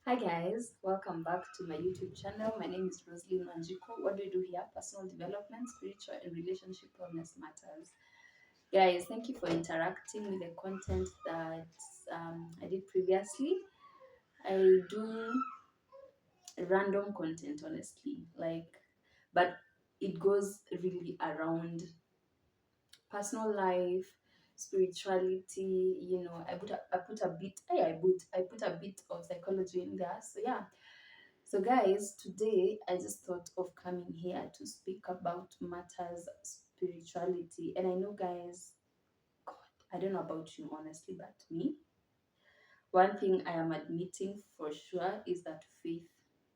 Hi guys, welcome back to my YouTube channel. My name is Roslyn Manjiko. What do we do here? Personal development, spiritual and relationship wellness matters. Guys, thank you for interacting with the content that I did previously. I do random content, honestly, but it goes really around personal life, spirituality. I put a bit of psychology in there. So yeah. So, guys, today I just thought of coming here to speak about matters spirituality. And I know, guys, God, I don't know about you honestly, but me, one thing I am admitting for sure is that faith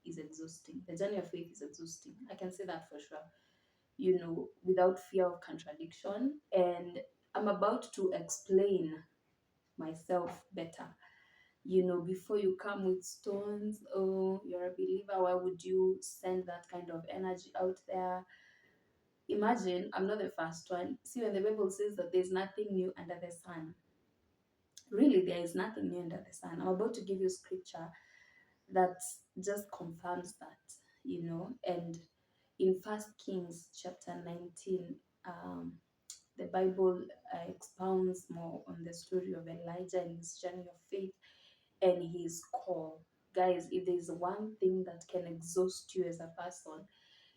is exhausting. The journey of faith is exhausting. I can say that for sure, without fear of contradiction. And I'm about to explain myself better. Before you come with stones, oh, you're a believer, why would you send that kind of energy out there? Imagine, I'm not the first one. See, when the Bible says that there's nothing new under the sun, really, there is nothing new under the sun. I'm about to give you scripture that just confirms that. And in First Kings chapter 19, the Bible expounds more on the story of Elijah and his journey of faith and his call. Guys, if there's one thing that can exhaust you as a person,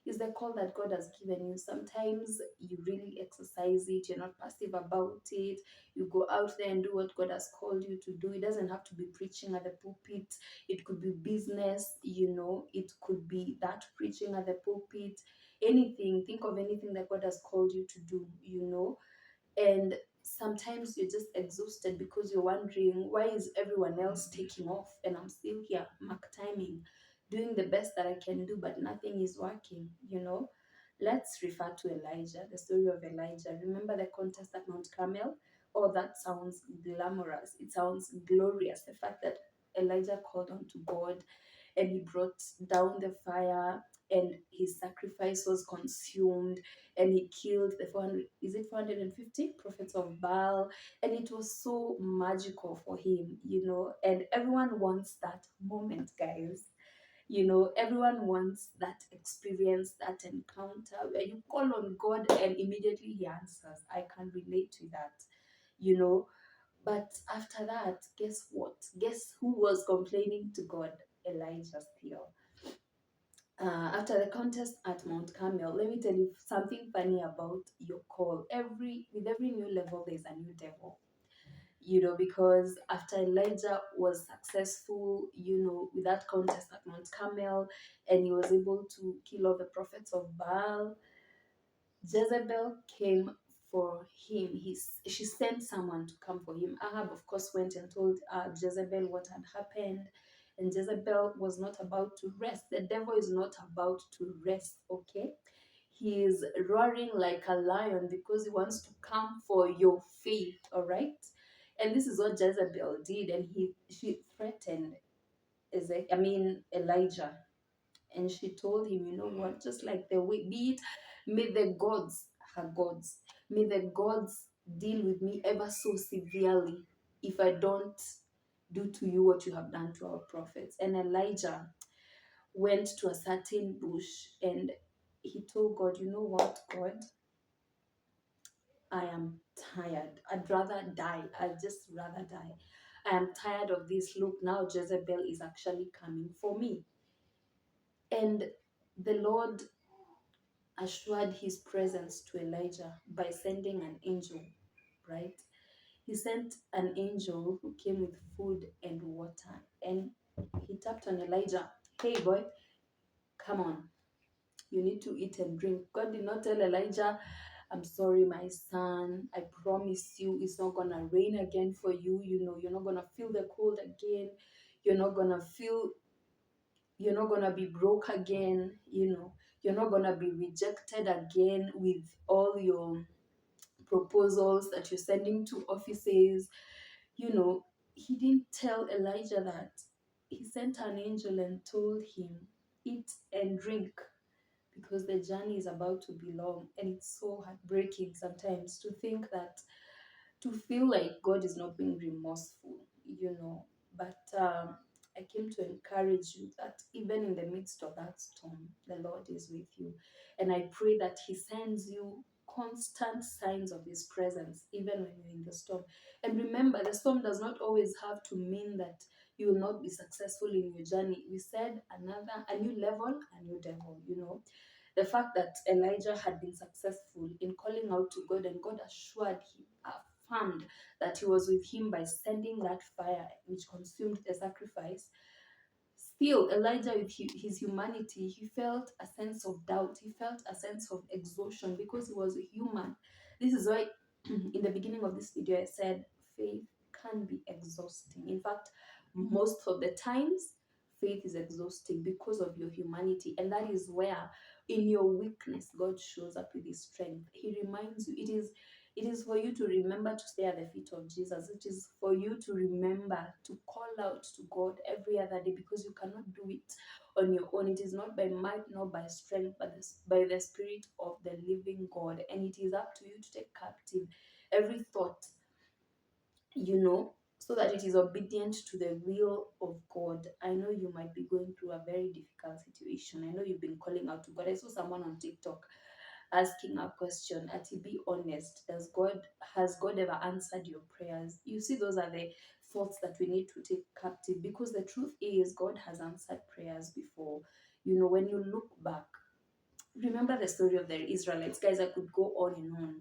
is the call that God has given you. Sometimes you really exercise it, you're not passive about it. You go out there and do what God has called you to do. It doesn't have to be preaching at the pulpit, it could be business, it could be that preaching at the pulpit. Anything, think of anything that God has called you to do. And sometimes you're just exhausted because you're wondering, why is everyone else taking off and I'm still here, mark timing, doing the best that I can do, but nothing is working. Let's refer to Elijah, the story of Elijah. Remember the contest at Mount Carmel? Oh, that sounds glamorous, it sounds glorious, the fact that Elijah called on to God and he brought down the fire and his sacrifice was consumed and he killed the 400, is it 450 prophets of Baal, and it was so magical for him. And everyone wants that moment, guys. Everyone wants that experience, that encounter where you call on God and immediately he answers. I can relate to that. But after that, guess what? Guess who was complaining to God? Elijah still. After the contest at Mount Carmel, let me tell you something funny about your call. With every new level, there's a new devil. Because after Elijah was successful, with that contest at Mount Carmel, and he was able to kill all the prophets of Baal, Jezebel came for him. She sent someone to come for him. Ahab, of course, went and told Jezebel what had happened. And Jezebel was not about to rest. The devil is not about to rest, okay? He is roaring like a lion because he wants to come for your faith, all right? And this is what Jezebel did. And she threatened Elijah, and she told him, you know what, just like the way, be it, may the gods, her gods, may the gods deal with me ever so severely if I don't do to you what you have done to our prophets. And Elijah went to a certain bush and he told God, you know what, God, I am tired. I'd rather die. I'd just rather die. I am tired of this. Look, now Jezebel is actually coming for me. And the Lord assured his presence to Elijah by sending an angel, right? He sent an angel who came with food and water, and he tapped on Elijah. Hey, boy, come on. You need to eat and drink. God did not tell Elijah, I'm sorry, my son. I promise you it's not going to rain again for you. You're not going to feel the cold again. You're not going to feel you're not going to be broke again. You're not going to be rejected again with all your proposals that you're sending to offices. He didn't tell Elijah that. He sent an angel and told him, eat and drink, because the journey is about to be long. And it's so heartbreaking sometimes to feel like God is not being remorseful. But I came to encourage you that even in the midst of that storm, the Lord is with you. And I pray that He sends you constant signs of His presence, even when you're in the storm. And remember, the storm does not always have to mean that you will not be successful in your journey. We said a new level, a new devil, you know. The fact that Elijah had been successful in calling out to God, and God assured him, affirmed that He was with him by sending that fire which consumed the sacrifice. Still, Elijah, with his humanity, he felt a sense of doubt. He felt a sense of exhaustion because he was a human. This is why, in the beginning of this video, I said faith can be exhausting. In fact, most of the times, faith is exhausting because of your humanity. And that is where, in your weakness, God shows up with His strength. He reminds you, it is for you to remember to stay at the feet of Jesus. It is for you to remember to call out to God every other day, because you cannot do it on your own. It is not by might nor by strength, but by the Spirit of the living God. And it is up to you to take captive every thought, so that it is obedient to the will of God. I know you might be going through a very difficult situation. I know you've been calling out to God. I saw someone on TikTok asking a question, to be honest, has God ever answered your prayers? You see, those are the thoughts that we need to take captive, because the truth is God has answered prayers before. When you look back, remember the story of the Israelites. Guys, I could go on and on.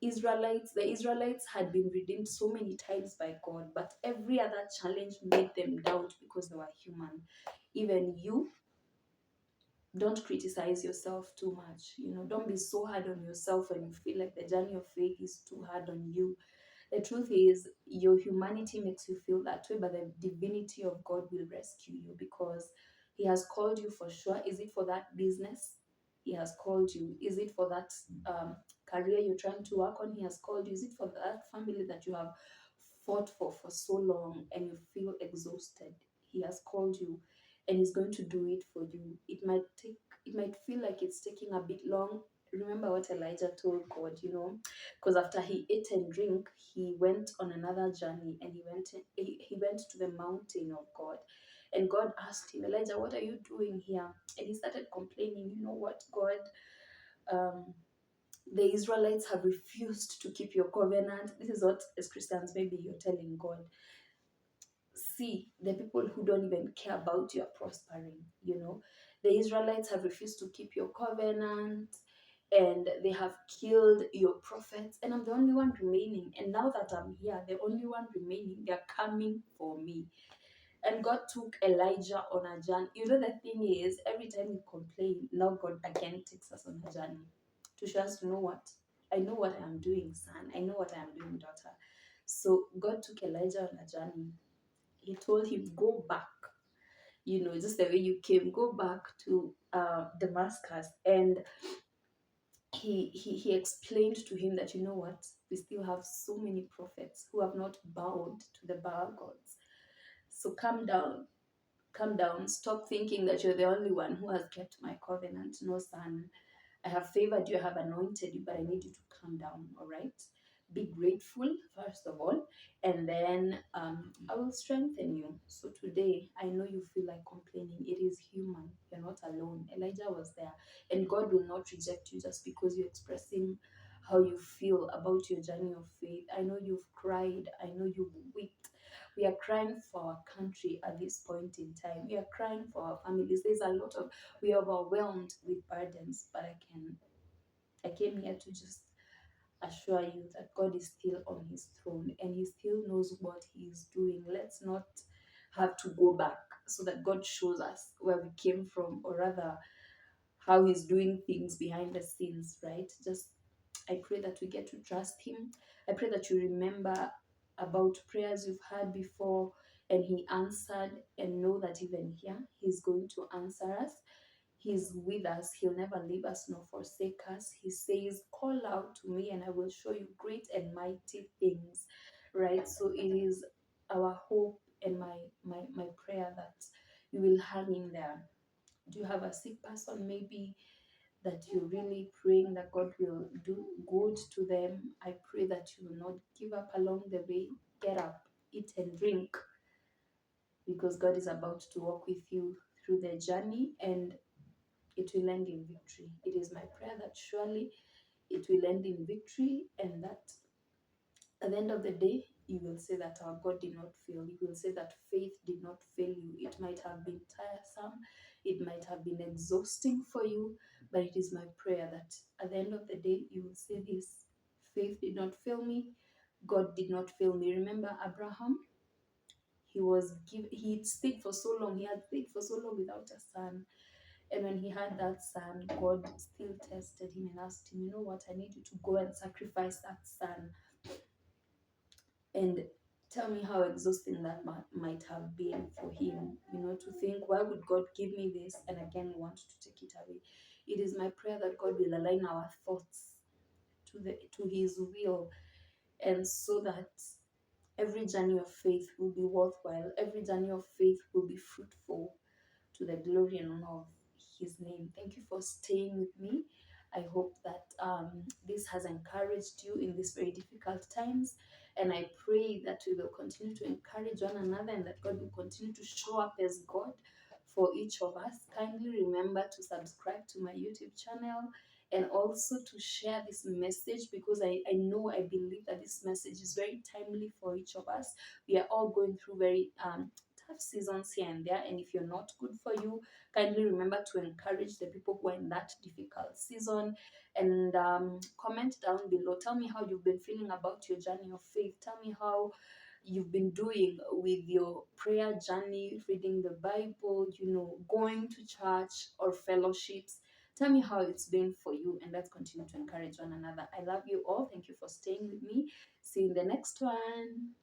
The Israelites had been redeemed so many times by God, but every other challenge made them doubt because they were human. Even you, don't criticize yourself too much. Don't be so hard on yourself when you feel like the journey of faith is too hard on you. The truth is, your humanity makes you feel that way, but the divinity of God will rescue you, because He has called you for sure. Is it for that business? He has called you. Is it for that career you're trying to work on? He has called you. Is it for that family that you have fought for so long and you feel exhausted? He has called you, and He's going to do it for you. It might feel like it's taking a bit long. Remember what Elijah told God, because after he ate and drink, he went on another journey, and he went to the mountain of God. And God asked him, Elijah, what are you doing here? And he started complaining, you know what, God, um, the Israelites have refused to keep your covenant. This is what, as Christians, maybe you're telling God. See, the people who don't even care about your prospering. The Israelites have refused to keep your covenant, and they have killed your prophets, and I'm the only one remaining. And now that I'm here, the only one remaining, they're coming for me. And God took Elijah on a journey. The thing is, every time we complain, now God again takes us on a journey to show us, what? I know what I am doing, son. I know what I am doing, daughter. So God took Elijah on a journey. He told him, go back, just the way you came, go back to Damascus. And he explained to him that, what, we still have so many prophets who have not bowed to the Baal gods. So calm down, stop thinking that you're the only one who has kept my covenant. No, son, I have favored you, I have anointed you, but I need you to calm down, all right? Be grateful, first of all, and then I will strengthen you. So today, I know you feel like complaining. It is human. You're not alone. Elijah was there, and God will not reject you just because you're expressing how you feel about your journey of faith. I know you've cried. I know you've wept. We are crying for our country at this point in time. We are crying for our families. We are overwhelmed with burdens, but I came here to just assure you that God is still on His throne, and He still knows what He is doing. Let's not have to go back so that God shows us where we came from, or rather how He's doing things behind the scenes, right? I pray that we get to trust Him. I pray that you remember about prayers you've had before and He answered, and know that even here He's going to answer us. He's with us. He'll never leave us nor forsake us. He says, call out to me and I will show you great and mighty things, right? So it is our hope and my prayer that you will hang in there. Do you have a sick person maybe that you're really praying that God will do good to them? I pray that you will not give up along the way. Get up, eat and drink. because God is about to walk with you through the journey, and it will end in victory. It is my prayer that surely it will end in victory, and that at the end of the day, you will say that our God did not fail. You will say that faith did not fail you. It might have been tiresome, it might have been exhausting for you, but it is my prayer that at the end of the day, you will say this: faith did not fail me, God did not fail me. Remember Abraham? He stayed for so long, he had stayed for so long without a son. And when he had that son, God still tested him and asked him, you know what, I need you to go and sacrifice that son. And tell me how exhausting that might have been for him, to think, why would God give me this and again want to take it away? It is my prayer that God will align our thoughts to his will, and so that every journey of faith will be worthwhile, every journey of faith will be fruitful, to the glory and honor of his name. Thank you for staying with me. I hope that this has encouraged you in these very difficult times. And I pray that we will continue to encourage one another, and that God will continue to show up as God for each of us. Kindly remember to subscribe to my YouTube channel, and also to share this message, because I believe that this message is very timely for each of us. We are all going through very tough seasons here and there, and if you're not good for you, kindly remember to encourage the people who are in that difficult season. And comment down below, tell me how you've been feeling about your journey of faith. Tell me how you've been doing with your prayer journey, reading the Bible, going to church or fellowships. Tell me how it's been for you, and let's continue to encourage one another. I love you all. Thank you for staying with me. See you in the next one.